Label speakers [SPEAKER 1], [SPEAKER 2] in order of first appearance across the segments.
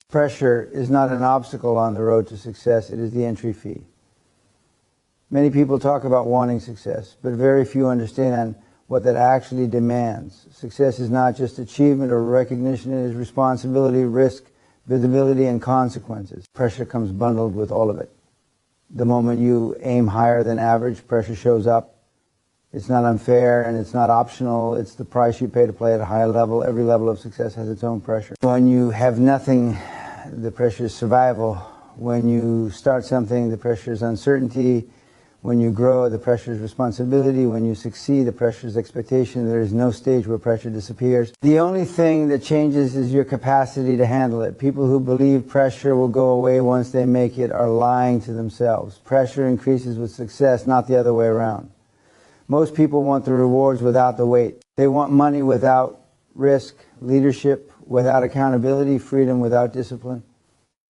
[SPEAKER 1] Pressure is not an obstacle on the road to success, it is the entry fee. Many people talk about wanting success, but very few understand what that actually demands. Success is not just achievement or recognition, it is responsibility, risk, visibility, and consequences. Pressure comes bundled with all of it. The moment you aim higher than average, pressure shows up. It's not unfair and it's not optional. It's the price you pay to play at a high level. Every level of success has its own pressure. When you have nothing, the pressure is survival. When you start something, the pressure is uncertainty. When you grow, the pressure is responsibility. When you succeed, the pressure is expectation. There is no stage where pressure disappears. The only thing that changes is your capacity to handle it. People who believe pressure will go away once they make it are lying to themselves. Pressure increases with success, not the other way around. Most people want the rewards without the weight. They want money without risk, leadership without accountability, freedom without discipline.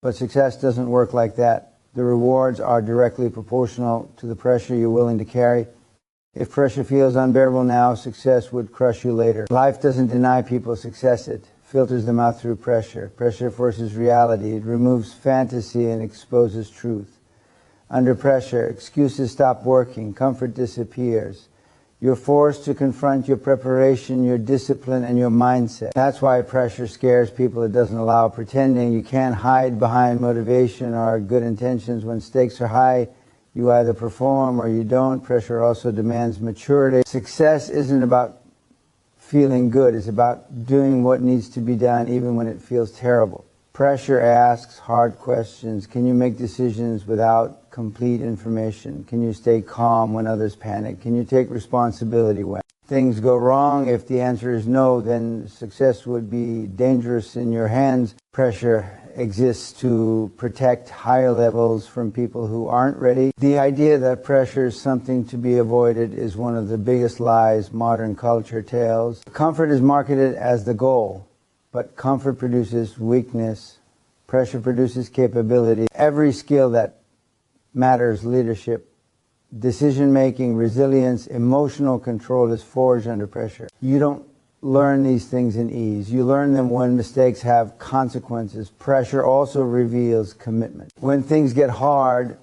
[SPEAKER 1] But success doesn't work like that. The rewards are directly proportional to the pressure you're willing to carry. If pressure feels unbearable now, success would crush you later. Life doesn't deny people success, it filters them out through pressure. Pressure forces reality. It removes fantasy and exposes truth. Under pressure, excuses stop working, comfort disappears. You're forced to confront your preparation, your discipline, and your mindset. That's why pressure scares people. It doesn't allow pretending. You can't hide behind motivation or good intentions. When stakes are high, you either perform or you don't. Pressure also demands maturity. Success isn't about feeling good. It's about doing what needs to be done even when it feels terrible. Pressure asks hard questions. Can you make decisions without complete information? Can you stay calm when others panic? Can you take responsibility when things go wrong? If the answer is no, then success would be dangerous in your hands. Pressure exists to protect higher levels from people who aren't ready. The idea that pressure is something to be avoided is one of the biggest lies modern culture tells. Comfort is marketed as the goal. But comfort produces weakness. Pressure produces capability. Every skill that matters, leadership, decision-making, resilience, emotional control is forged under pressure. You don't learn these things in ease. You learn them when mistakes have consequences. Pressure also reveals commitment. When things get hard,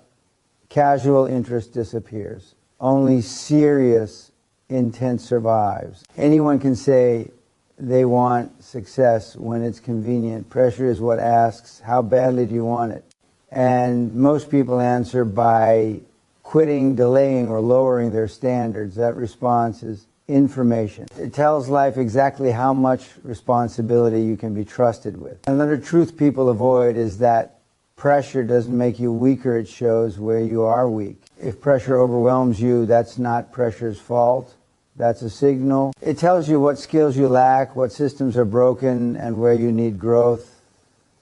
[SPEAKER 1] casual interest disappears. Only serious intent survives. Anyone can say they want success when it's convenient. Pressure is what asks, how badly do you want it? And most people answer by quitting, delaying, or lowering their standards. That response is information. It tells life exactly how much responsibility you can be trusted with. Another truth people avoid is that pressure doesn't make you weaker, it shows where you are weak. If pressure overwhelms you, that's not pressure's fault. That's a signal. It tells you what skills you lack, what systems are broken, and where you need growth.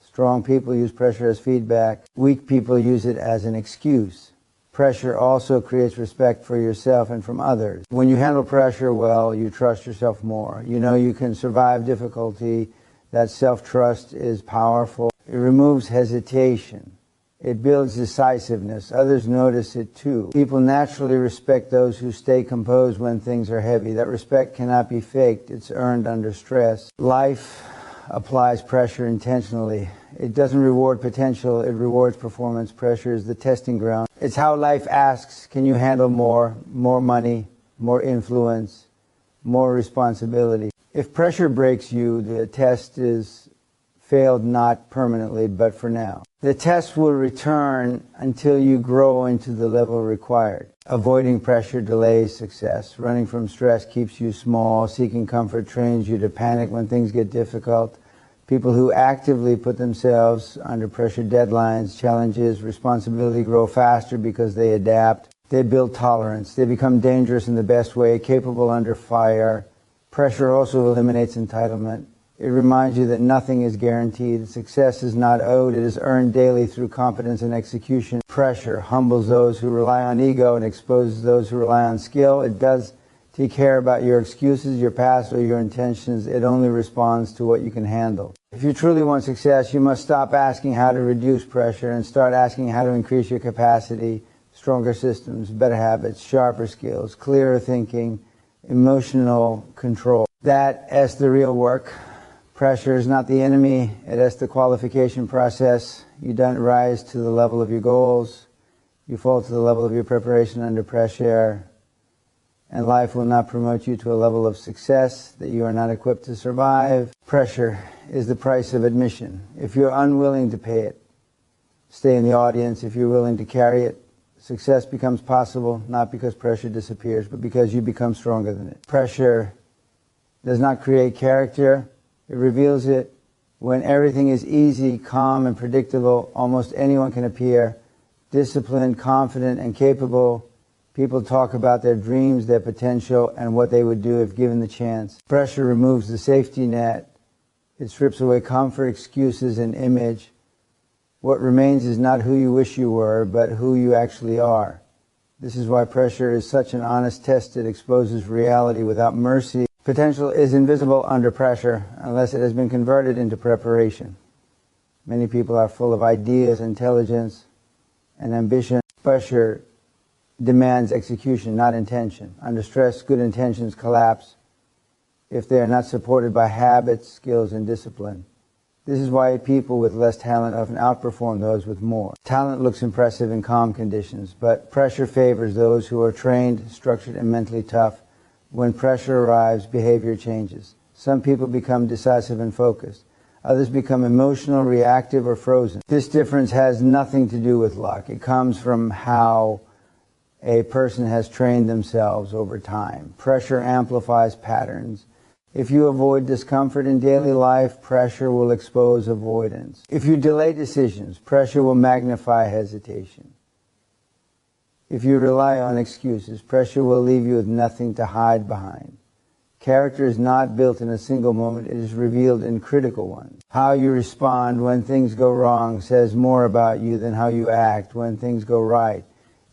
[SPEAKER 1] Strong people use pressure as feedback. Weak people use it as an excuse. Pressure also creates respect for yourself and from others. When you handle pressure well, you trust yourself more. You know you can survive difficulty. That self-trust is powerful. It removes hesitation. It builds decisiveness. Others notice it too. People naturally respect those who stay composed when things are heavy. That respect cannot be faked. It's earned under stress. Life applies pressure intentionally. It doesn't reward potential, it rewards performance. Pressure is the testing ground. It's how life asks, can you handle more money, more influence, more responsibility? If pressure breaks you, the test is failed not permanently, but for now. The test will return until you grow into the level required. Avoiding pressure delays success. Running from stress keeps you small. Seeking comfort trains you to panic when things get difficult. People who actively put themselves under pressure, deadlines, challenges, responsibility grow faster because they adapt. They build tolerance. They become dangerous in the best way, capable under fire. Pressure also eliminates entitlement. It reminds you that nothing is guaranteed. Success is not owed. It is earned daily through competence and execution. Pressure humbles those who rely on ego and exposes those who rely on skill. It does take care about your excuses, your past, or your intentions. It only responds to what you can handle. If you truly want success, you must stop asking how to reduce pressure and start asking how to increase your capacity, stronger systems, better habits, sharper skills, clearer thinking, emotional control. That's the real work. Pressure is not the enemy. It is the qualification process. You don't rise to the level of your goals. You fall to the level of your preparation under pressure. And life will not promote you to a level of success that you are not equipped to survive. Pressure is the price of admission. If you're unwilling to pay it, stay in the audience. If you're willing to carry it, success becomes possible, not because pressure disappears, but because you become stronger than it. Pressure does not create character. It reveals it. When everything is easy, calm, and predictable, almost anyone can appear disciplined, confident, and capable. People talk about their dreams, their potential, and what they would do if given the chance. Pressure removes the safety net. It strips away comfort, excuses, and image. What remains is not who you wish you were, but who you actually are. This is why pressure is such an honest test. It exposes reality without mercy. Potential is invisible under pressure unless it has been converted into preparation. Many people are full of ideas, intelligence, and ambition. Pressure demands execution, not intention. Under stress, good intentions collapse if they are not supported by habits, skills, and discipline. This is why people with less talent often outperform those with more. Talent looks impressive in calm conditions, but pressure favors those who are trained, structured, and mentally tough. When pressure arrives, behavior changes. Some people become decisive and focused. Others become emotional, reactive, or frozen. This difference has nothing to do with luck. It comes from how a person has trained themselves over time. Pressure amplifies patterns. If you avoid discomfort in daily life, pressure will expose avoidance. If you delay decisions, pressure will magnify hesitation. If you rely on excuses, pressure will leave you with nothing to hide behind. Character is not built in a single moment, it is revealed in critical ones. How you respond when things go wrong says more about you than how you act when things go right.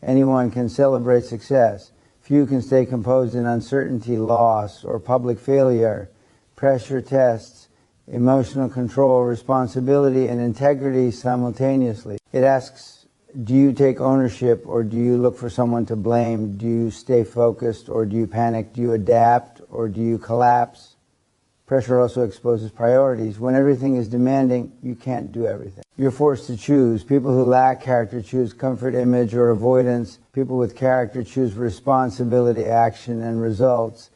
[SPEAKER 1] Anyone can celebrate success. Few can stay composed in uncertainty, loss, or public failure. Pressure tests emotional control, responsibility, and integrity simultaneously. It asks, do you take ownership or do you look for someone to blame? Do you stay focused or do you panic? Do you adapt or do you collapse? Pressure also exposes priorities. When everything is demanding, you can't do everything. You're forced to choose. People who lack character choose comfort, image, or avoidance. People with character choose responsibility, action, and results.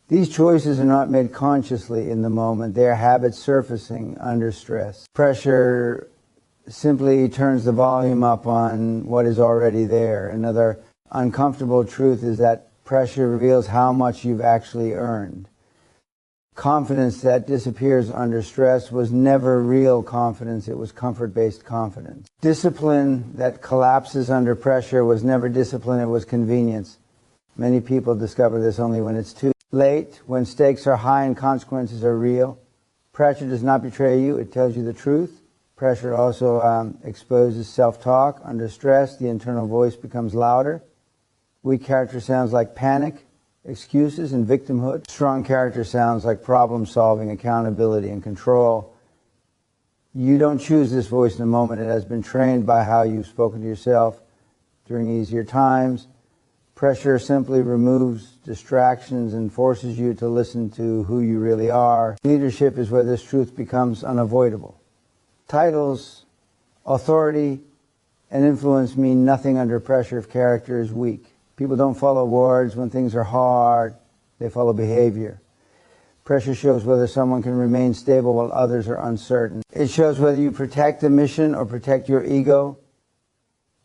[SPEAKER 1] These choices are not made consciously in the moment. They are habits surfacing under stress. Pressure simply turns the volume up on what is already there. Another uncomfortable truth is that pressure reveals how much you've actually earned. Confidence that disappears under stress was never real confidence, it was comfort-based confidence. Discipline that collapses under pressure was never discipline, it was convenience. Many people discover this only when it's too late, when stakes are high and consequences are real. Pressure does not betray you, it tells you the truth. Pressure also exposes self-talk. Under stress, the internal voice becomes louder. Weak character sounds like panic, excuses, and victimhood. Strong character sounds like problem-solving, accountability, and control. You don't choose this voice in a moment. It has been trained by how you've spoken to yourself during easier times. Pressure simply removes distractions and forces you to listen to who you really are. Leadership is where this truth becomes unavoidable. Titles, authority, and influence mean nothing under pressure if character is weak. People don't follow words when things are hard. They follow behavior. Pressure shows whether someone can remain stable while others are uncertain. It shows whether you protect the mission or protect your ego.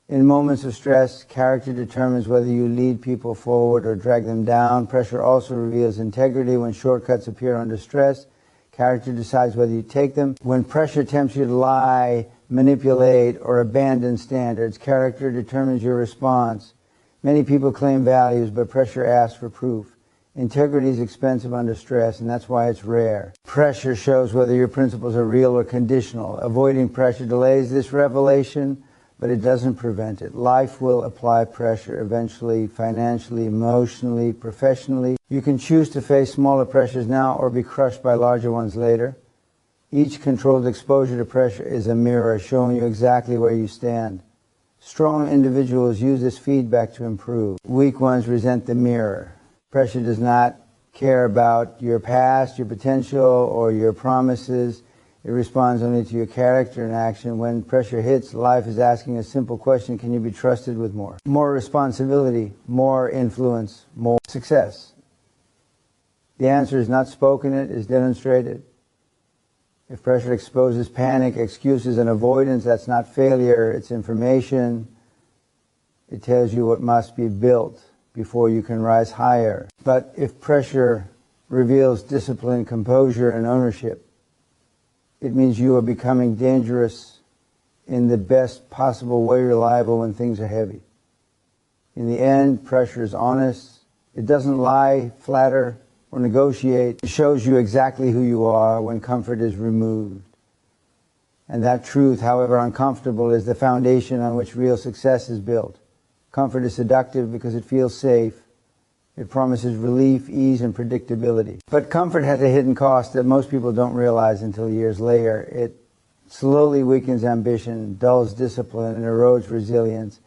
[SPEAKER 1] In moments of stress, character determines whether you lead people forward or drag them down. Pressure also reveals integrity. When shortcuts appear under stress, character decides whether you take them. When pressure tempts you to lie, manipulate, or abandon standards, character determines your response. Many people claim values, but pressure asks for proof. Integrity is expensive under stress, and that's why it's rare. Pressure shows whether your principles are real or conditional. Avoiding pressure delays this revelation, but it doesn't prevent it. Life will apply pressure eventually, financially, emotionally, professionally. You can choose to face smaller pressures now or be crushed by larger ones later. Each controlled exposure to pressure is a mirror showing you exactly where you stand. Strong individuals use this feedback to improve. Weak ones resent the mirror. Pressure does not care about your past, your potential, or your promises. It responds only to your character and action. When pressure hits, life is asking a simple question: can you be trusted with more? More responsibility, more influence, more success. The answer is not spoken, it is demonstrated. If pressure exposes panic, excuses, and avoidance, that's not failure, it's information. It tells you what must be built before you can rise higher. But if pressure reveals discipline, composure, and ownership, it means you are becoming dangerous in the best possible way, reliable when things are heavy. In the end, pressure is honest. It doesn't lie, flatter, or negotiate. It shows you exactly who you are when comfort is removed. And that truth, however uncomfortable, is the foundation on which real success is built. Comfort is seductive because it feels safe. It promises relief, ease, and predictability. But comfort has a hidden cost that most people don't realize until years later. It slowly weakens ambition, dulls discipline, and erodes resilience.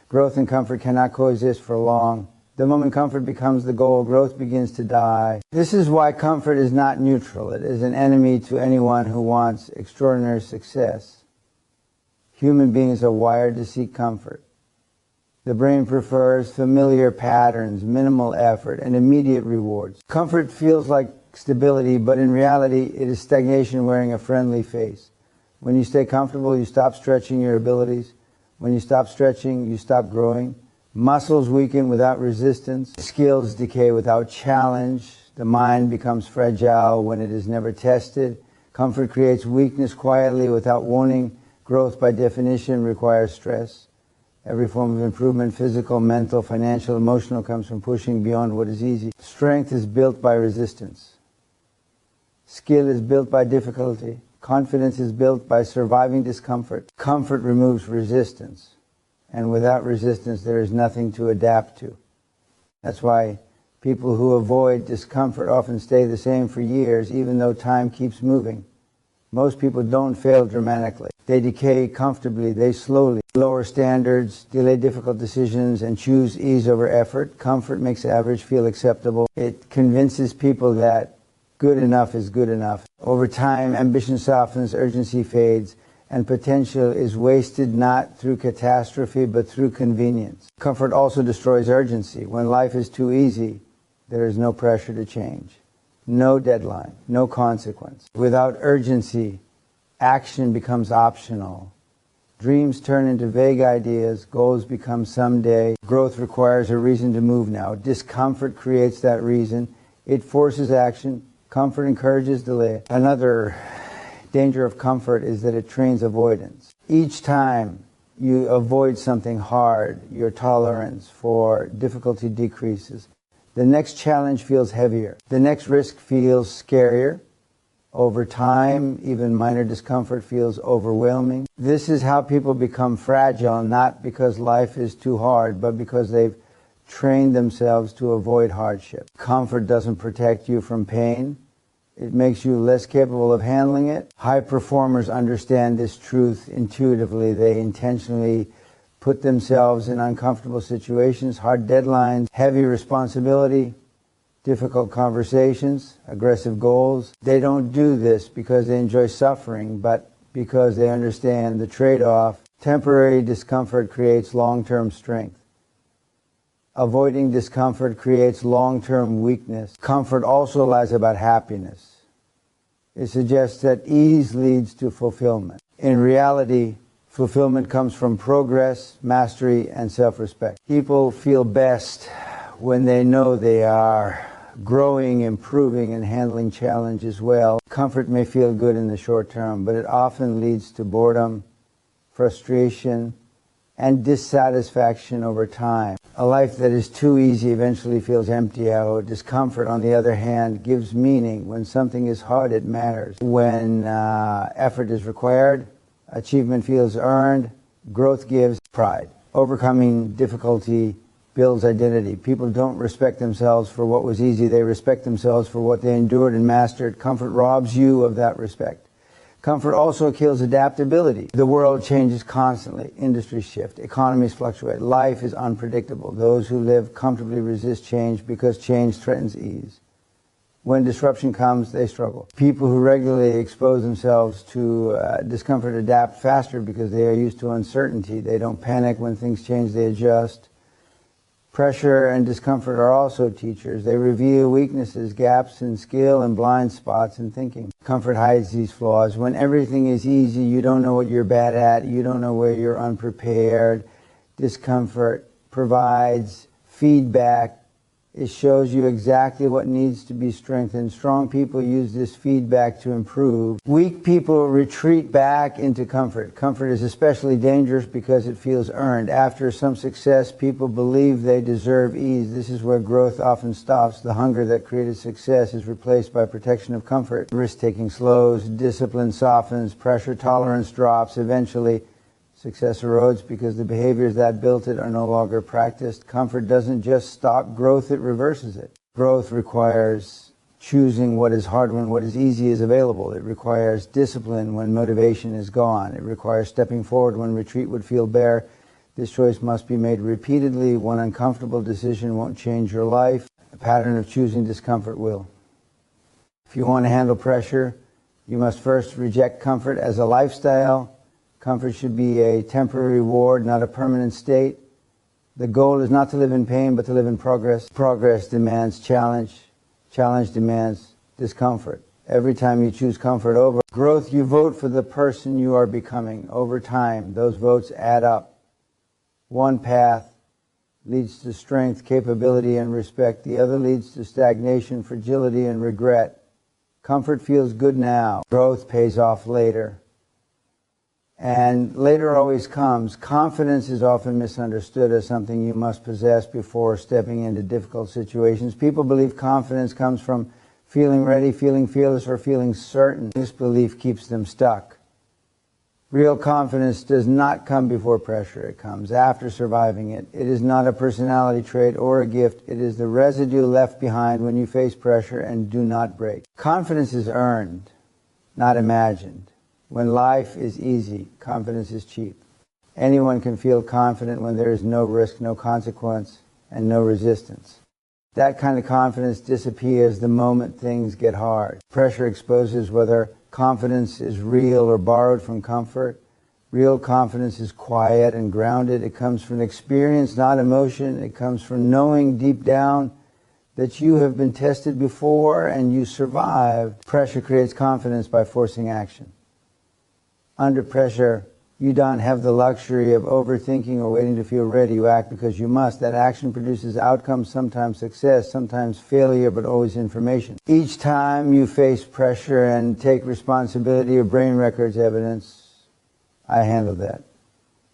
[SPEAKER 1] Growth and comfort cannot coexist for long. The moment comfort becomes the goal, growth begins to die. This is why comfort is not neutral. It is an enemy to anyone who wants extraordinary success. Human beings are wired to seek comfort. The brain prefers familiar patterns, minimal effort, and immediate rewards. Comfort feels like stability, but in reality, it is stagnation wearing a friendly face. When you stay comfortable, you stop stretching your abilities. When you stop stretching, you stop growing. Muscles weaken without resistance. Skills decay without challenge. The mind becomes fragile when it is never tested. Comfort creates weakness quietly without warning. Growth, by definition, requires stress. Every form of improvement, physical, mental, financial, emotional, comes from pushing beyond what is easy. Strength is built by resistance. Skill is built by difficulty. Confidence is built by surviving discomfort. Comfort removes resistance. And without resistance, there is nothing to adapt to. That's why people who avoid discomfort often stay the same for years, even though time keeps moving. Most people don't fail dramatically. They decay comfortably, they slowly lower standards, delay difficult decisions, and choose ease over effort. Comfort makes average feel acceptable. It convinces people that good enough is good enough. Over time, ambition softens, urgency fades, and potential is wasted not through catastrophe, but through convenience. Comfort also destroys urgency. When life is too easy, there is no pressure to change. No deadline, no consequence. Without urgency, action becomes optional. Dreams turn into vague ideas, goals become someday. Growth requires a reason to move now. Discomfort creates that reason. It forces action. Comfort encourages delay. Another danger of comfort is that it trains avoidance. Each time you avoid something hard, your tolerance for difficulty decreases. The next challenge feels heavier. The next risk feels scarier. Over time, even minor discomfort feels overwhelming. This is how people become fragile, not because life is too hard, but because they've trained themselves to avoid hardship. Comfort doesn't protect you from pain. It makes you less capable of handling it. High performers understand this truth intuitively. They intentionally put themselves in uncomfortable situations, hard deadlines, heavy responsibility, difficult conversations, aggressive goals. They don't do this because they enjoy suffering, but because they understand the trade-off. Temporary discomfort creates long-term strength. Avoiding discomfort creates long-term weakness. Comfort also lies about happiness. It suggests that ease leads to fulfillment. In reality, fulfillment comes from progress, mastery, and self-respect. People feel best when they know they are growing, improving, and handling challenges well. Comfort may feel good in the short term, but it often leads to boredom, frustration, and dissatisfaction over time. A life that is too easy eventually feels empty out. Discomfort, on the other hand, gives meaning. When something is hard, it matters. When effort is required, achievement feels earned, growth gives pride. Overcoming difficulty builds identity. People don't respect themselves for what was easy. They respect themselves for what they endured and mastered. Comfort robs you of that respect. Comfort also kills adaptability. The world changes constantly. Industries shift. Economies fluctuate. Life is unpredictable. Those who live comfortably resist change because change threatens ease. When disruption comes, they struggle. People who regularly expose themselves to discomfort adapt faster because they are used to uncertainty. They don't panic when things change, they adjust. Pressure and discomfort are also teachers. They reveal weaknesses, gaps in skill, and blind spots in thinking. Comfort hides these flaws. When everything is easy, you don't know what you're bad at, you don't know where you're unprepared. Discomfort provides feedback. It shows you exactly what needs to be strengthened. Strong people use this feedback to improve. Weak people retreat back into comfort. Comfort is especially dangerous because it feels earned. After some success, people believe they deserve ease. This is where growth often stops. The hunger that created success is replaced by protection of comfort. Risk-taking slows, discipline softens, pressure tolerance drops. Eventually, success erodes because the behaviors that built it are no longer practiced. Comfort doesn't just stop growth, it reverses it. Growth requires choosing what is hard when what is easy is available. It requires discipline when motivation is gone. It requires stepping forward when retreat would feel bare. This choice must be made repeatedly. One uncomfortable decision won't change your life. A pattern of choosing discomfort will. If you want to handle pressure, you must first reject comfort as a lifestyle. Comfort should be a temporary reward, not a permanent state. The goal is not to live in pain, but to live in progress. Progress demands challenge. Challenge demands discomfort. Every time you choose comfort over growth, you vote for the person you are becoming. Over time, those votes add up. One path leads to strength, capability, and respect. The other leads to stagnation, fragility, and regret. Comfort feels good now. Growth pays off later. And later always comes. Confidence is often misunderstood as something you must possess before stepping into difficult situations. People believe confidence comes from feeling ready, feeling fearless, or feeling certain. This belief keeps them stuck. Real confidence does not come before pressure. It comes after surviving it. It is not a personality trait or a gift. It is the residue left behind when you face pressure and do not break. Confidence is earned, not imagined. When life is easy, confidence is cheap. Anyone can feel confident when there is no risk, no consequence, and no resistance. That kind of confidence disappears the moment things get hard. Pressure exposes whether confidence is real or borrowed from comfort. Real confidence is quiet and grounded. It comes from experience, not emotion. It comes from knowing deep down that you have been tested before and you survived. Pressure creates confidence by forcing action. Under pressure, you don't have the luxury of overthinking or waiting to feel ready. You act because you must. That action produces outcomes, sometimes success, sometimes failure, but always information. Each time you face pressure and take responsibility, your brain records evidence. I handled that.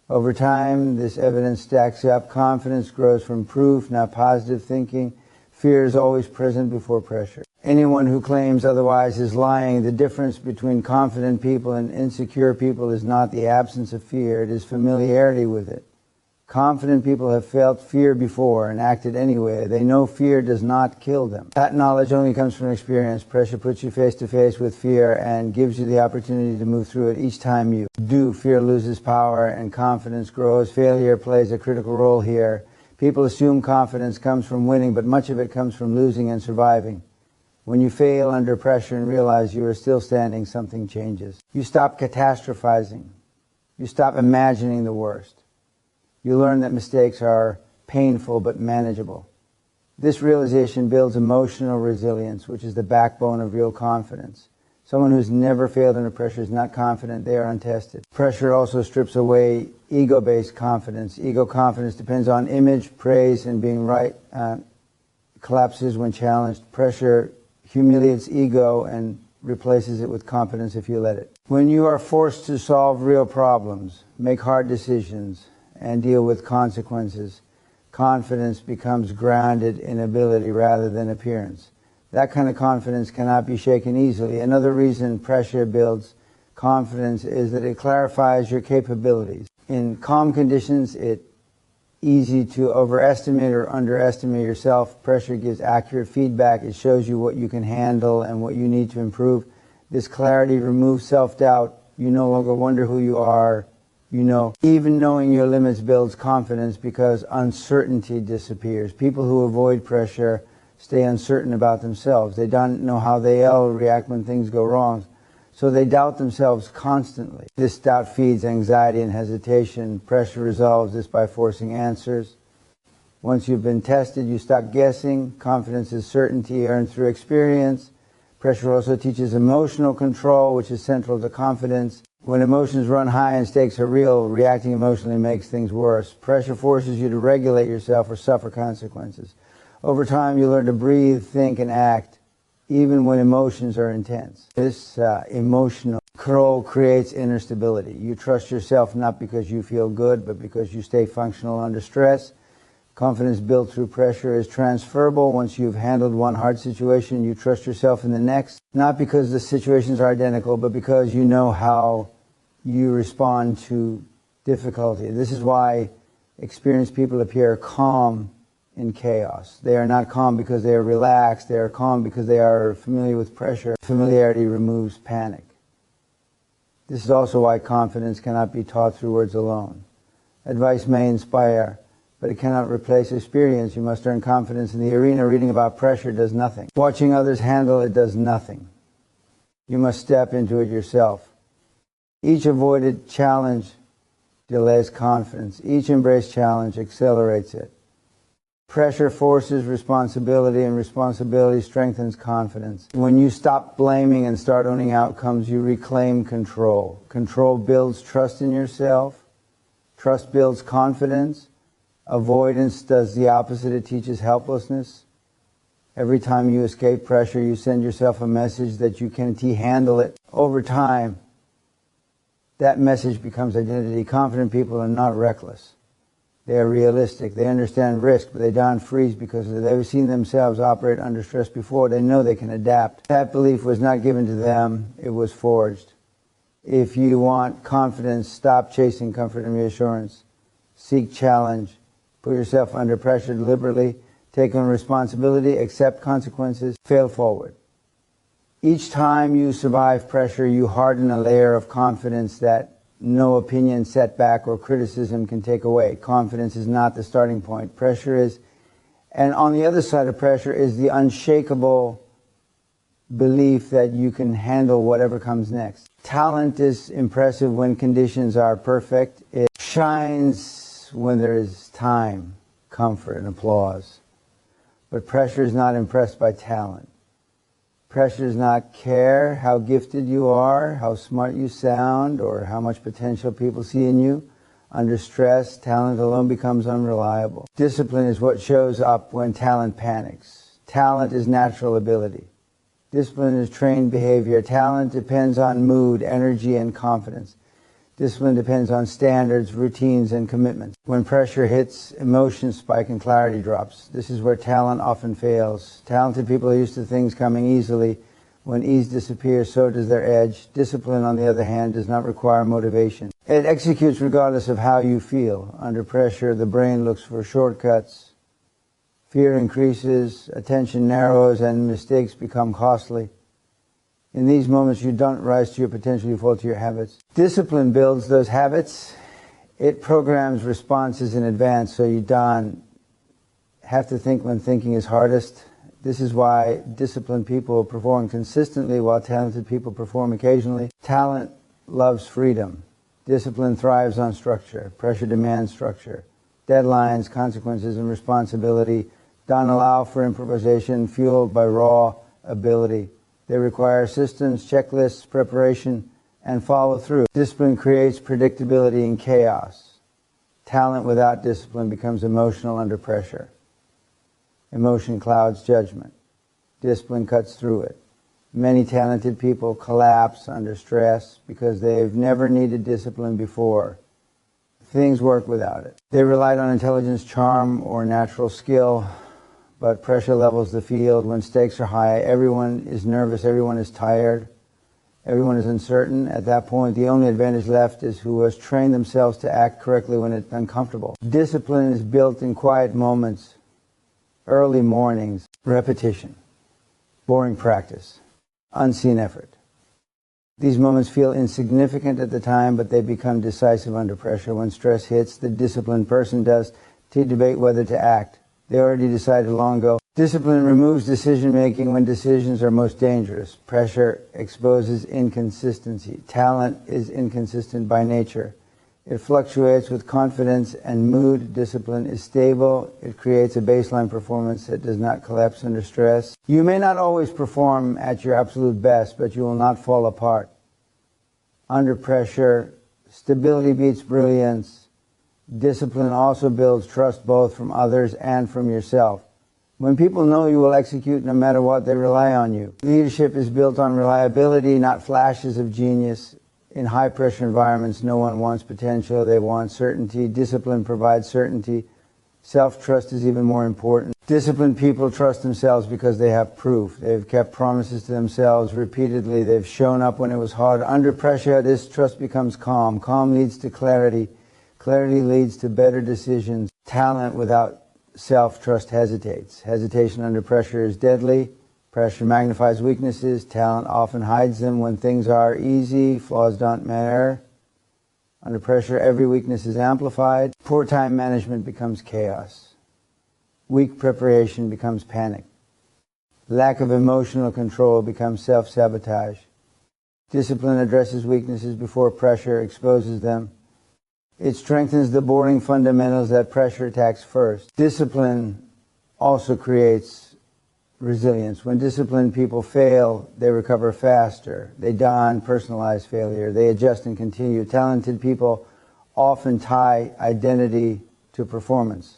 [SPEAKER 1] Over time, this evidence stacks up. Confidence grows from proof, not positive thinking. Fear is always present before pressure. Anyone who claims otherwise is lying. The difference between confident people and insecure people is not the absence of fear, it is familiarity with it. Confident people have felt fear before and acted anyway. They know fear does not kill them. That knowledge only comes from experience. Pressure puts you face to face with fear and gives you the opportunity to move through it. Each time you do, fear loses power and confidence grows. Failure plays a critical role here. People assume confidence comes from winning, but much of it comes from losing and surviving. When you fail under pressure and realize you are still standing, something changes. You stop catastrophizing. You stop imagining the worst. You learn that mistakes are painful but manageable. This realization builds emotional resilience, which is the backbone of real confidence. Someone who's never failed under pressure is not confident, they are untested. Pressure also strips away ego-based confidence. Ego confidence depends on image, praise, and being right. Collapses when challenged. Pressure humiliates ego and replaces it with confidence if you let it. When you are forced to solve real problems, make hard decisions, and deal with consequences, confidence becomes grounded in ability rather than appearance. That kind of confidence cannot be shaken easily. Another reason pressure builds confidence is that it clarifies your capabilities. In calm conditions, it's easy to overestimate or underestimate yourself. Pressure gives accurate feedback. It shows you what you can handle and what you need to improve. This clarity removes self-doubt. You no longer wonder who you are. You know, even knowing your limits builds confidence because uncertainty disappears. People who avoid pressure stay uncertain about themselves. They don't know how they'll react when things go wrong. So they doubt themselves constantly. This doubt feeds anxiety and hesitation. Pressure resolves this by forcing answers. Once you've been tested, you stop guessing. Confidence is certainty earned through experience. Pressure also teaches emotional control, which is central to confidence. When emotions run high and stakes are real, reacting emotionally makes things worse. Pressure forces you to regulate yourself or suffer consequences. Over time, you learn to breathe, think, and act, even when emotions are intense. This emotional control creates inner stability. You trust yourself not because you feel good, but because you stay functional under stress. Confidence built through pressure is transferable. Once you've handled one hard situation, you trust yourself in the next, not because the situations are identical, but because you know how you respond to difficulty. This is why experienced people appear calm in chaos. They are not calm because they are relaxed. They are calm because they are familiar with pressure. Familiarity removes panic. This is also why confidence cannot be taught through words alone. Advice may inspire, but it cannot replace experience. You must earn confidence in the arena. Reading about pressure does nothing. Watching others handle it does nothing. You must step into it yourself. Each avoided challenge delays confidence. Each embraced challenge accelerates it. Pressure forces responsibility, and responsibility strengthens confidence. When you stop blaming and start owning outcomes, you reclaim control. Control builds trust in yourself. Trust builds confidence. Avoidance does the opposite. It teaches helplessness. Every time you escape pressure, you send yourself a message that you can't handle it. Over time, that message becomes identity. Confident people are not reckless. They are realistic. They understand risk, but they don't freeze because they've seen themselves operate under stress before. They know they can adapt. That belief was not given to them. It was forged. If you want confidence, stop chasing comfort and reassurance. Seek challenge. Put yourself under pressure deliberately. Take on responsibility. Accept consequences. Fail forward. Each time you survive pressure, you harden a layer of confidence that no opinion, setback, or criticism can take away. Confidence is not the starting point. Pressure is, and on the other side of pressure is the unshakable belief that you can handle whatever comes next. Talent is impressive when conditions are perfect. It shines when there is time, comfort, and applause. But pressure is not impressed by talent. Pressure does not care how gifted you are, how smart you sound, or how much potential people see in you. Under stress, talent alone becomes unreliable. Discipline is what shows up when talent panics. Talent is natural ability. Discipline is trained behavior. Talent depends on mood, energy, and confidence. Discipline depends on standards, routines, and commitments. When pressure hits, emotions spike and clarity drops. This is where talent often fails. Talented people are used to things coming easily. When ease disappears, so does their edge. Discipline, on the other hand, does not require motivation. It executes regardless of how you feel. Under pressure, the brain looks for shortcuts. Fear increases, attention narrows, and mistakes become costly. In these moments, you don't rise to your potential, you fall to your habits. Discipline builds those habits. It programs responses in advance, so you don't have to think when thinking is hardest. This is why disciplined people perform consistently while talented people perform occasionally. Talent loves freedom. Discipline thrives on structure. Pressure demands structure. Deadlines, consequences, and responsibility don't allow for improvisation fueled by raw ability. They require systems, checklists, preparation, and follow through. Discipline creates predictability in chaos. Talent without discipline becomes emotional under pressure. Emotion clouds judgment. Discipline cuts through it. Many talented people collapse under stress because they've never needed discipline before. Things work without it. They relied on intelligence, charm, or natural skill. But pressure levels the field. When stakes are high, everyone is nervous, everyone is tired, everyone is uncertain. At that point, the only advantage left is who has trained themselves to act correctly when it's uncomfortable. Discipline is built in quiet moments, early mornings, repetition, boring practice, unseen effort. These moments feel insignificant at the time, but they become decisive under pressure. When stress hits, the disciplined person does to debate whether to act. They already decided long ago, Discipline removes decision-making when decisions are most dangerous. Pressure exposes inconsistency. Talent is inconsistent by nature. It fluctuates with confidence and mood. Discipline is stable. It creates a baseline performance that does not collapse under stress. You may not always perform at your absolute best, but you will not fall apart. Under pressure, stability beats brilliance. Discipline also builds trust both from others and from yourself. When people know you will execute no matter what, they rely on you. Leadership is built on reliability, not flashes of genius. In high-pressure environments, no one wants potential, they want certainty. Discipline provides certainty. Self-trust is even more important. Disciplined people trust themselves because they have proof. They've kept promises to themselves repeatedly. They've shown up when it was hard. Under pressure, this trust becomes calm. Calm leads to clarity. Clarity leads to better decisions. Talent without self-trust hesitates. Hesitation under pressure is deadly. Pressure magnifies weaknesses. Talent often hides them. When things are easy, flaws don't matter. Under pressure, every weakness is amplified. Poor time management becomes chaos. Weak preparation becomes panic. Lack of emotional control becomes self-sabotage. Discipline addresses weaknesses before pressure exposes them. It strengthens the boring fundamentals that pressure attacks first. Discipline also creates resilience. When disciplined people fail, they recover faster. They don personalized failure. They adjust and continue. Talented people often tie identity to performance.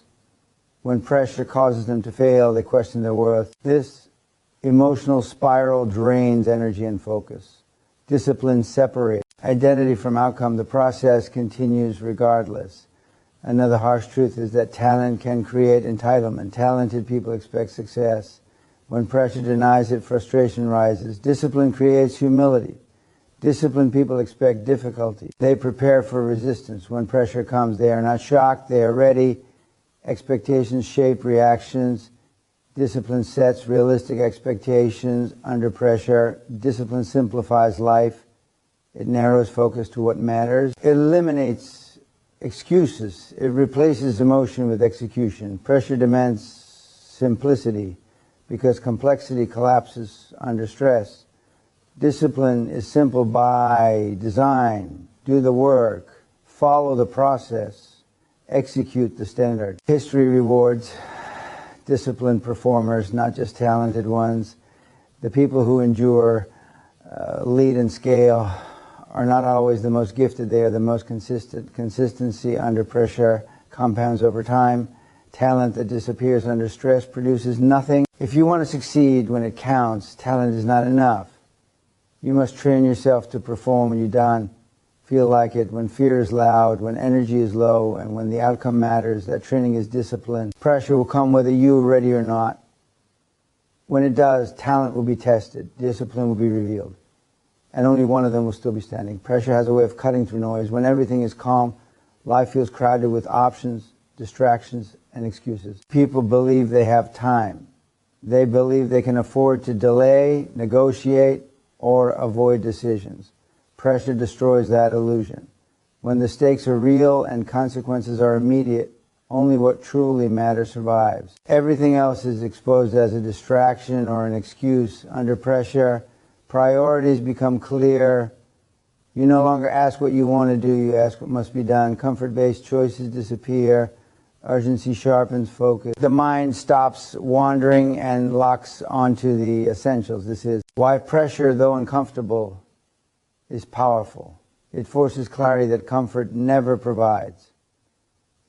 [SPEAKER 1] When pressure causes them to fail, they question their worth. This emotional spiral drains energy and focus. Discipline separates identity from outcome. The process continues regardless. Another harsh truth is that talent can create entitlement. Talented people expect success. When pressure denies it, frustration rises. Discipline creates humility. Disciplined people expect difficulty. They prepare for resistance. When pressure comes, they are not shocked, they are ready. Expectations shape reactions. Discipline sets realistic expectations under pressure. Discipline simplifies life. It narrows focus to what matters. It eliminates excuses. It replaces emotion with execution. Pressure demands simplicity because complexity collapses under stress. Discipline is simple by design. Do the work. Follow the process. Execute the standard. History rewards disciplined performers, not just talented ones. The people who endure, lead and scale are not always the most gifted. They are the most consistent. Consistency under pressure compounds over time. Talent that disappears under stress produces nothing. If you want to succeed when it counts, talent is not enough. You must train yourself to perform when you don't feel like it, when fear is loud, when energy is low, and when the outcome matters. That training is discipline. Pressure will come whether you are ready or not. When it does, talent will be tested. Discipline will be revealed. And only one of them will still be standing. Pressure has a way of cutting through noise. When everything is calm, life feels crowded with options, distractions, and excuses. People believe they have time. They believe they can afford to delay, negotiate, or avoid decisions. Pressure destroys that illusion. When the stakes are real and consequences are immediate, only what truly matters survives. Everything else is exposed as a distraction or an excuse. Under pressure, priorities become clear. You no longer ask what you want to do, you ask what must be done. Comfort-based choices disappear. Urgency sharpens focus. The mind stops wandering and locks onto the essentials. This is why pressure, though uncomfortable, is powerful. It forces clarity that comfort never provides.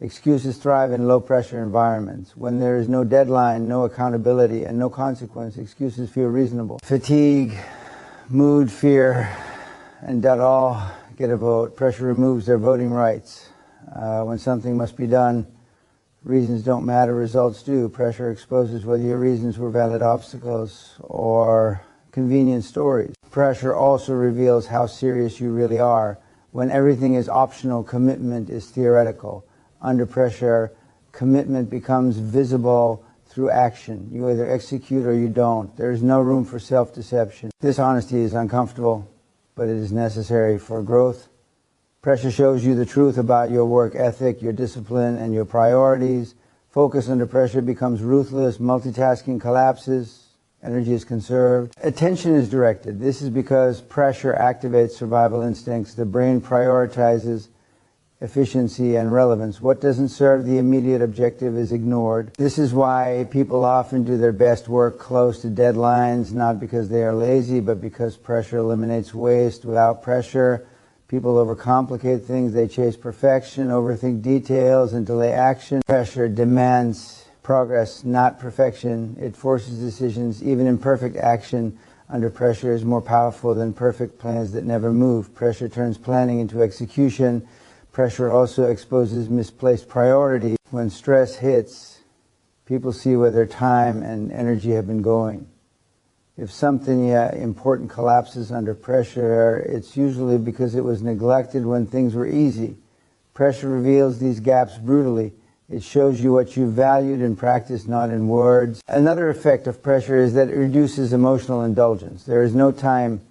[SPEAKER 1] Excuses thrive in low-pressure environments. When there is no deadline, no accountability, and no consequence, excuses feel reasonable. Fatigue, mood, fear, and doubt all get a vote. Pressure removes their voting rights. When something must be done, reasons don't matter, results do. Pressure exposes whether your reasons were valid obstacles or convenient stories. Pressure also reveals how serious you really are. When everything is optional, commitment is theoretical. Under pressure, commitment becomes visible through action. You either execute or you don't. There is no room for self-deception. This honesty is uncomfortable, but it is necessary for growth. Pressure shows you the truth about your work ethic, your discipline, and your priorities. Focus under pressure becomes ruthless, multitasking collapses, energy is conserved. Attention is directed. This is because pressure activates survival instincts. The brain prioritizes efficiency and relevance. What doesn't serve the immediate objective is ignored. This is why people often do their best work close to deadlines, not because they are lazy, but because pressure eliminates waste. Without pressure, people overcomplicate things. They chase perfection, overthink details, and delay action. Pressure demands progress, not perfection. It forces decisions. Even imperfect action under pressure is more powerful than perfect plans that never move. Pressure turns planning into execution. Pressure also exposes misplaced priority. When stress hits, people see where their time and energy have been going. If something important collapses under pressure, it's usually because it was neglected when things were easy. Pressure reveals these gaps brutally. It shows you what you valued in practice, not in words. Another effect of pressure is that it reduces emotional indulgence. There is no time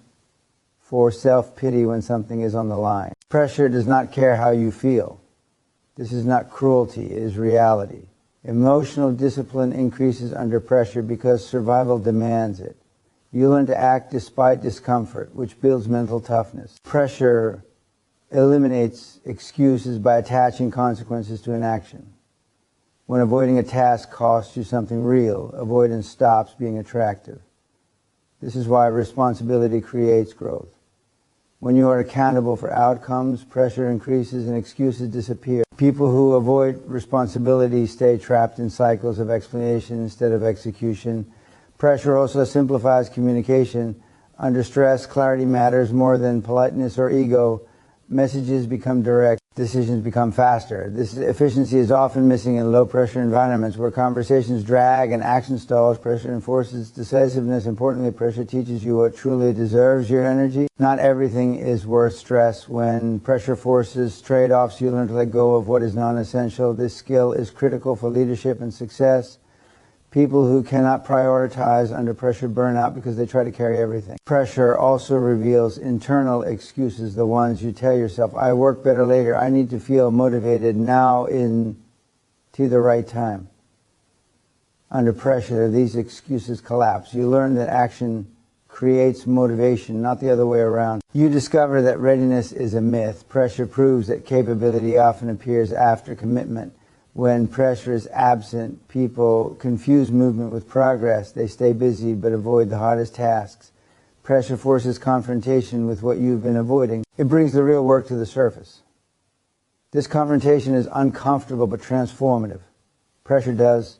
[SPEAKER 1] for self-pity when something is on the line. Pressure does not care how you feel. This is not cruelty, it is reality. Emotional discipline increases under pressure because survival demands it. You learn to act despite discomfort, which builds mental toughness. Pressure eliminates excuses by attaching consequences to an action. When avoiding a task costs you something real, avoidance stops being attractive. This is why responsibility creates growth. When you are accountable for outcomes, pressure increases and excuses disappear. People who avoid responsibility stay trapped in cycles of explanation instead of execution. Pressure also simplifies communication. Under stress, clarity matters more than politeness or ego. Messages become direct. Decisions become faster. This efficiency is often missing in low-pressure environments where conversations drag and action stalls. Pressure enforces decisiveness. Importantly, pressure teaches you what truly deserves your energy. Not everything is worth stress. When pressure forces trade-offs, you learn to let go of what is non-essential. This skill is critical for leadership and success. People who cannot prioritize under pressure burn out because they try to carry everything. Pressure also reveals internal excuses, the ones you tell yourself, I work better later, I need to feel motivated now to the right time. Under pressure, these excuses collapse. You learn that action creates motivation, not the other way around. You discover that readiness is a myth. Pressure proves that capability often appears after commitment. When pressure is absent, people confuse movement with progress. They stay busy but avoid the hardest tasks. Pressure forces confrontation with what you've been avoiding. It brings the real work to the surface. This confrontation is uncomfortable but transformative. Pressure does.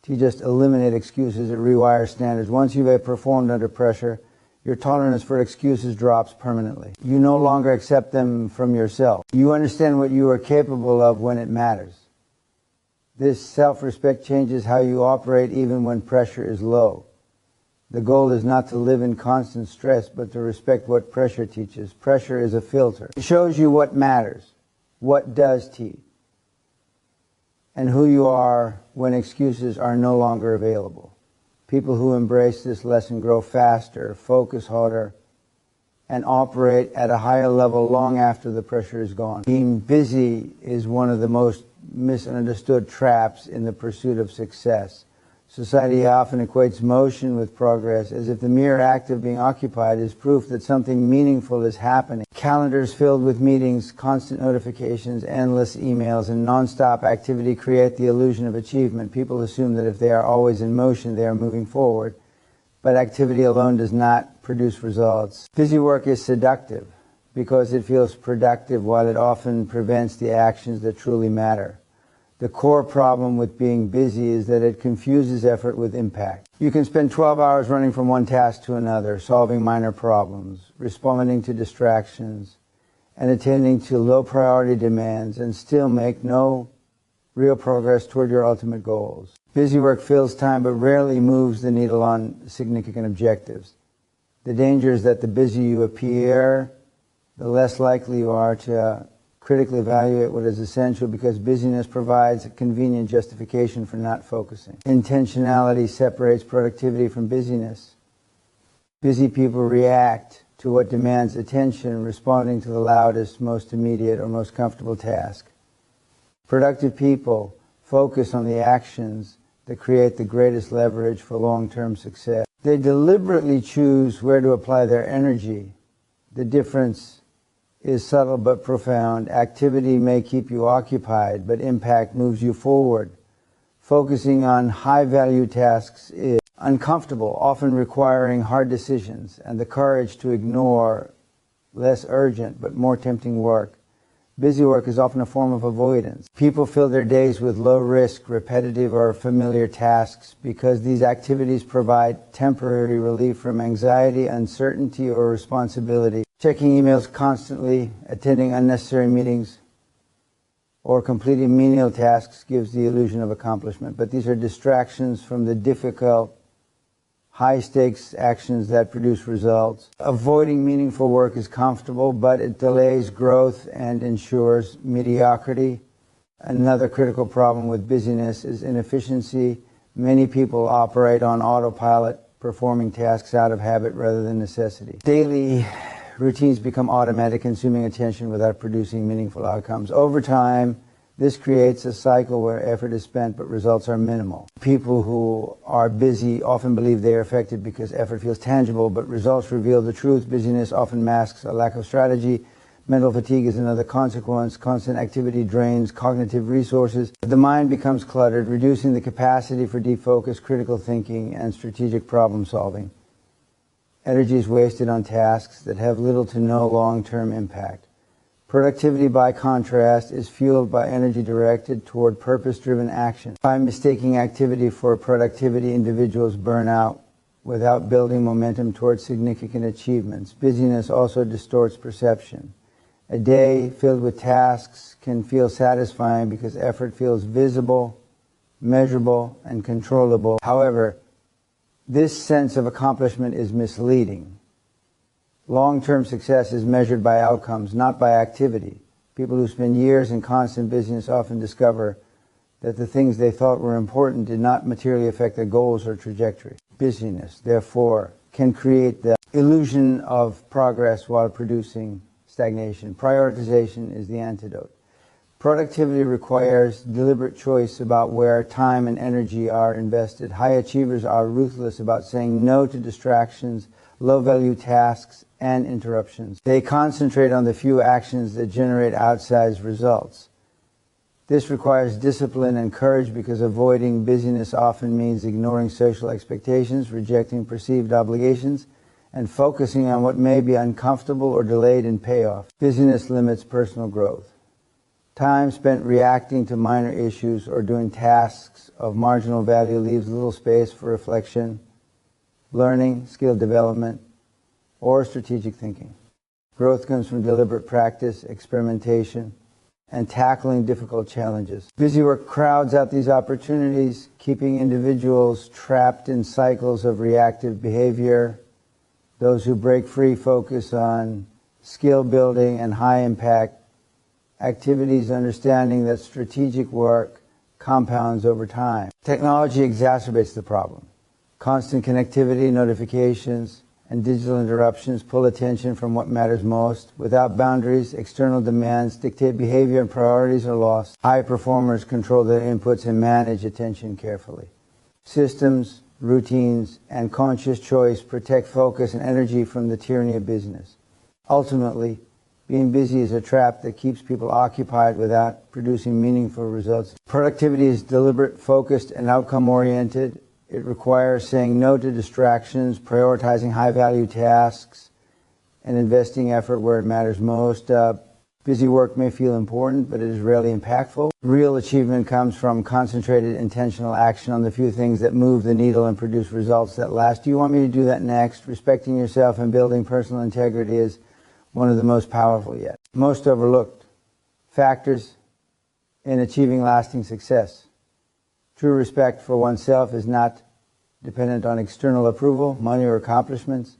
[SPEAKER 1] To just eliminate excuses, it rewires standards. Once you've performed under pressure, your tolerance for excuses drops permanently. You no longer accept them from yourself. You understand what you are capable of when it matters. This self-respect changes how you operate even when pressure is low. The goal is not to live in constant stress, but to respect what pressure teaches. Pressure is a filter. It shows you what matters, what does teach, and who you are when excuses are no longer available. People who embrace this lesson grow faster, focus harder, and operate at a higher level long after the pressure is gone. Being busy is one of the most misunderstood traps in the pursuit of success. Society often equates motion with progress, as if the mere act of being occupied is proof that something meaningful is happening. Calendars filled with meetings, constant notifications, endless emails, and non-stop activity create the illusion of achievement. People assume that if they are always in motion, they are moving forward. But activity alone does not produce results. Busy work is seductive because it feels productive while it often prevents the actions that truly matter. The core problem with being busy is that it confuses effort with impact. You can spend 12 hours running from one task to another, solving minor problems, responding to distractions, and attending to low-priority demands, and still make no real progress toward your ultimate goals. Busy work fills time but rarely moves the needle on significant objectives. The danger is that the busier you appear, the less likely you are to critically evaluate what is essential, because busyness provides a convenient justification for not focusing. Intentionality separates productivity from busyness. Busy people react to what demands attention, responding to the loudest, most immediate, or most comfortable task. Productive people focus on the actions that create the greatest leverage for long-term success. They deliberately choose where to apply their energy. The difference is subtle but profound. Activity may keep you occupied, but impact moves you forward. Focusing on high-value tasks is uncomfortable, often requiring hard decisions and the courage to ignore less urgent but more tempting work. Busy work is often a form of avoidance. People fill their days with low-risk, repetitive, or familiar tasks because these activities provide temporary relief from anxiety, uncertainty, or responsibility. Checking emails constantly, attending unnecessary meetings, or completing menial tasks gives the illusion of accomplishment. But these are distractions from the difficult, high-stakes actions that produce results. Avoiding meaningful work is comfortable, but it delays growth and ensures mediocrity. Another critical problem with busyness is inefficiency. Many people operate on autopilot, performing tasks out of habit rather than necessity. Daily routines become automatic, consuming attention without producing meaningful outcomes. Over time, this creates a cycle where effort is spent but results are minimal. People who are busy often believe they are effective because effort feels tangible, but results reveal the truth. Busyness often masks a lack of strategy. Mental fatigue is another consequence. Constant activity drains cognitive resources. The mind becomes cluttered, reducing the capacity for deep focus, critical thinking, and strategic problem solving. Energy is wasted on tasks that have little to no long-term impact. Productivity, by contrast, is fueled by energy directed toward purpose-driven action. By mistaking activity for productivity, individuals burn out without building momentum towards significant achievements. Busyness also distorts perception. A day filled with tasks can feel satisfying because effort feels visible, measurable, and controllable. However, this sense of accomplishment is misleading. Long-term success is measured by outcomes, not by activity. People who spend years in constant busyness often discover that the things they thought were important did not materially affect their goals or trajectory. Busyness, therefore, can create the illusion of progress while producing stagnation. Prioritization is the antidote. Productivity requires deliberate choice about where time and energy are invested. High achievers are ruthless about saying no to distractions, low-value tasks, and interruptions. They concentrate on the few actions that generate outsized results. This requires discipline and courage because avoiding busyness often means ignoring social expectations, rejecting perceived obligations, and focusing on what may be uncomfortable or delayed in payoff. Busyness limits personal growth. Time spent reacting to minor issues or doing tasks of marginal value leaves little space for reflection, learning, skill development, or strategic thinking. Growth comes from deliberate practice, experimentation, and tackling difficult challenges. Busy work crowds out these opportunities, keeping individuals trapped in cycles of reactive behavior. Those who break free focus on skill building and high-impact activities, understanding that strategic work compounds over time. Technology exacerbates the problem. Constant connectivity, notifications, and digital interruptions pull attention from what matters most. Without boundaries, external demands dictate behavior and priorities are lost. High performers control their inputs and manage attention carefully. Systems, routines, and conscious choice protect focus and energy from the tyranny of busyness. Ultimately, being busy is a trap that keeps people occupied without producing meaningful results. Productivity is deliberate, focused, and outcome-oriented. It requires saying no to distractions, prioritizing high-value tasks, and investing effort where it matters most. Busy work may feel important, but it is rarely impactful. Real achievement comes from concentrated, intentional action on the few things that move the needle and produce results that last. Do you want me to do that next? Respecting yourself and building personal integrity is one of the most powerful yet. Most overlooked factors in achieving lasting success. True respect for oneself is not dependent on external approval, money, or accomplishments.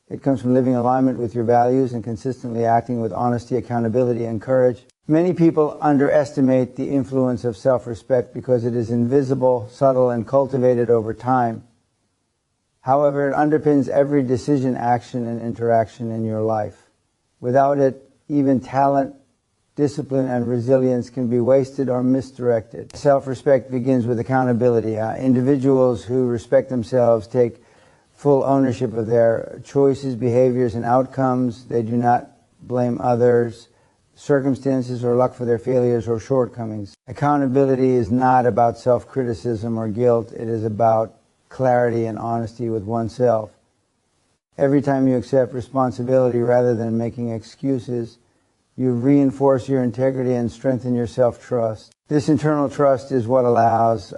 [SPEAKER 1] It comes from living in alignment with your values and consistently acting with honesty, accountability, and courage. Many people underestimate the influence of self-respect because it is invisible, subtle, and cultivated over time. However, it underpins every decision, action, and interaction in your life. Without it, even talent, discipline, and resilience can be wasted or misdirected. Self-respect begins with accountability. Individuals who respect themselves take full ownership of their choices, behaviors, and outcomes. They do not blame others, circumstances, or luck for their failures or shortcomings. Accountability is not about self-criticism or guilt. It is about clarity and honesty with oneself. Every time you accept responsibility rather than making excuses, you reinforce your integrity and strengthen your self-trust. This internal trust is what allows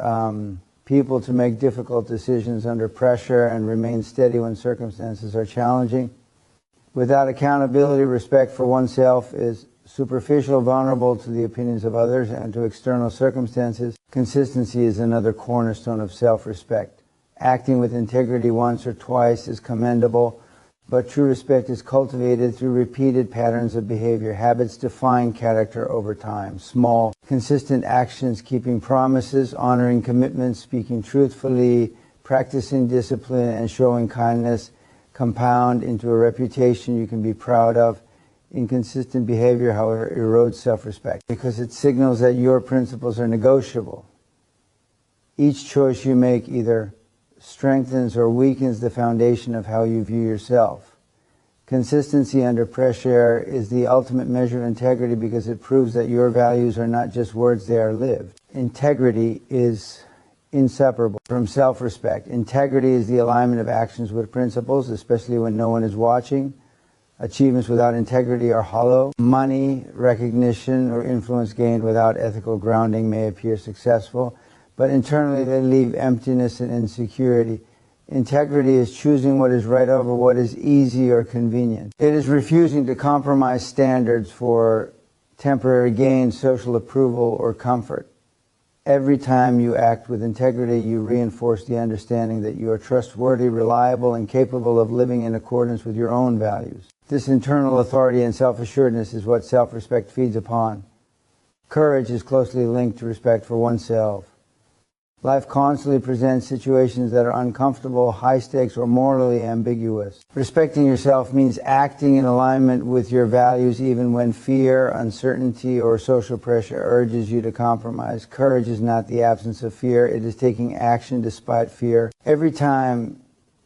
[SPEAKER 1] people to make difficult decisions under pressure and remain steady when circumstances are challenging. Without accountability, respect for oneself is superficial, vulnerable to the opinions of others and to external circumstances. Consistency is another cornerstone of self-respect. Acting with integrity once or twice is commendable, but true respect is cultivated through repeated patterns of behavior. Habits define character over time. Small, consistent actions, keeping promises, honoring commitments, speaking truthfully, practicing discipline, and showing kindness compound into a reputation you can be proud of. Inconsistent behavior, however, erodes self-respect because it signals that your principles are negotiable. Each choice you make either strengthens or weakens the foundation of how you view yourself. Consistency under pressure is the ultimate measure of integrity because it proves that your values are not just words, they are lived. Integrity is inseparable from self-respect. Integrity is the alignment of actions with principles, especially when no one is watching. Achievements without integrity are hollow. Money, recognition, or influence gained without ethical grounding may appear successful, but internally they leave emptiness and insecurity. Integrity is choosing what is right over what is easy or convenient. It is refusing to compromise standards for temporary gain, social approval, or comfort. Every time you act with integrity, you reinforce the understanding that you are trustworthy, reliable, and capable of living in accordance with your own values. This internal authority and self-assuredness is what self-respect feeds upon. Courage is closely linked to respect for oneself. Life constantly presents situations that are uncomfortable, high stakes, or morally ambiguous. Respecting yourself means acting in alignment with your values even when fear, uncertainty, or social pressure urges you to compromise. Courage is not the absence of fear, it is taking action despite fear. Every time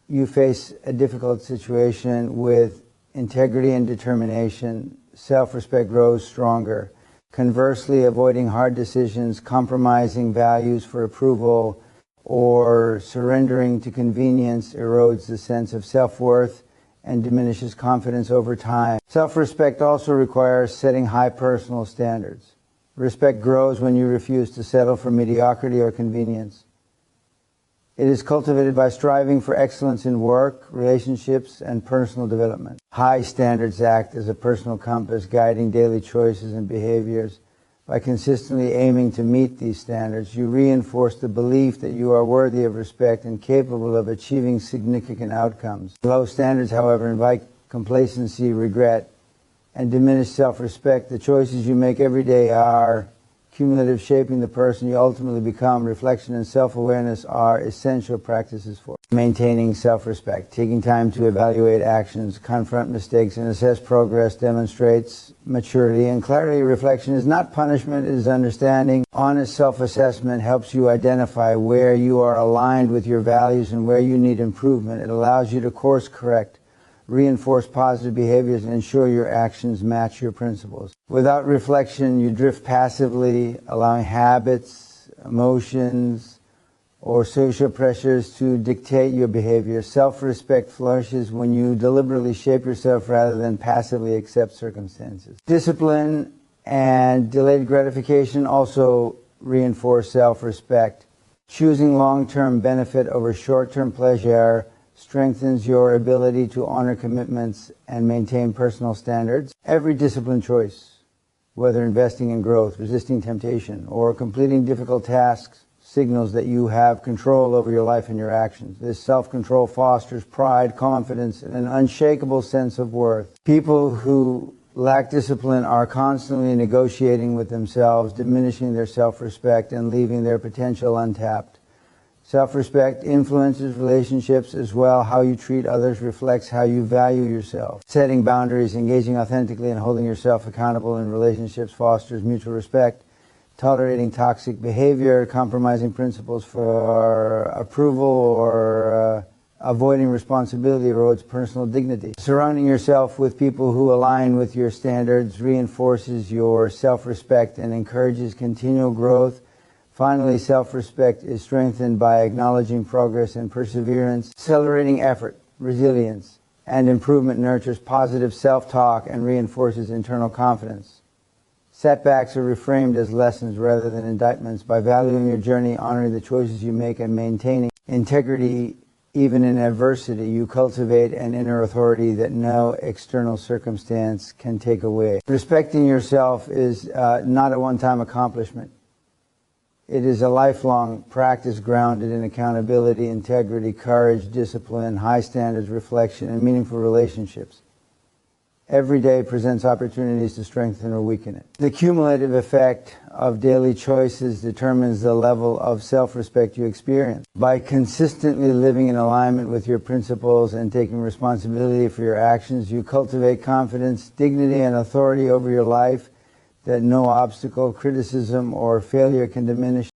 [SPEAKER 1] you face a difficult situation with integrity and determination, self-respect grows stronger. Conversely, avoiding hard decisions, compromising values for approval, or surrendering to convenience erodes the sense of self-worth and diminishes confidence over time. Self-respect also requires setting high personal standards. Respect grows when you refuse to settle for mediocrity or convenience. It is cultivated by striving for excellence in work, relationships, and personal development. High standards act as a personal compass, guiding daily choices and behaviors. By consistently aiming to meet these standards, you reinforce the belief that you are worthy of respect and capable of achieving significant outcomes. Low standards, however, invite complacency, regret, and diminished self-respect. The choices you make every day are cumulative, shaping the person you ultimately become. Reflection and self-awareness are essential practices for maintaining self-respect. Taking time to evaluate actions, confront mistakes, and assess progress demonstrates maturity and clarity. Reflection is not punishment, it is understanding. Honest self-assessment helps you identify where you are aligned with your values and where you need improvement. It allows you to course correct, reinforce positive behaviors, and ensure your actions match your principles. Without reflection, you drift passively, allowing habits, emotions, or social pressures to dictate your behavior. Self-respect flourishes when you deliberately shape yourself rather than passively accept circumstances. Discipline and delayed gratification also reinforce self-respect. Choosing long-term benefit over short-term pleasure strengthens your ability to honor commitments and maintain personal standards. Every discipline choice, whether investing in growth, resisting temptation, or completing difficult tasks, signals that you have control over your life and your actions. This self-control fosters pride, confidence, and an unshakable sense of worth. People who lack discipline are constantly negotiating with themselves, diminishing their self-respect and leaving their potential untapped. Self-respect influences relationships as well. How you treat others reflects how you value yourself. Setting boundaries, engaging authentically, and holding yourself accountable in relationships fosters mutual respect. Tolerating toxic behavior, compromising principles for approval, or avoiding responsibility erodes personal dignity. Surrounding yourself with people who align with your standards reinforces your self-respect and encourages continual growth. Finally, self-respect is strengthened by acknowledging progress and perseverance. Accelerating effort, resilience, and improvement nurtures positive self-talk and reinforces internal confidence. Setbacks are reframed as lessons rather than indictments. By valuing your journey, honoring the choices you make, and maintaining integrity even in adversity, you cultivate an inner authority that no external circumstance can take away. Respecting yourself is not a one-time accomplishment. It is a lifelong practice grounded in accountability, integrity, courage, discipline, high standards, reflection, and meaningful relationships. Every day presents opportunities to strengthen or weaken it. The cumulative effect of daily choices determines the level of self-respect you experience. By consistently living in alignment with your principles and taking responsibility for your actions, you cultivate confidence, dignity, and authority over your life that no obstacle, criticism, or failure can diminish.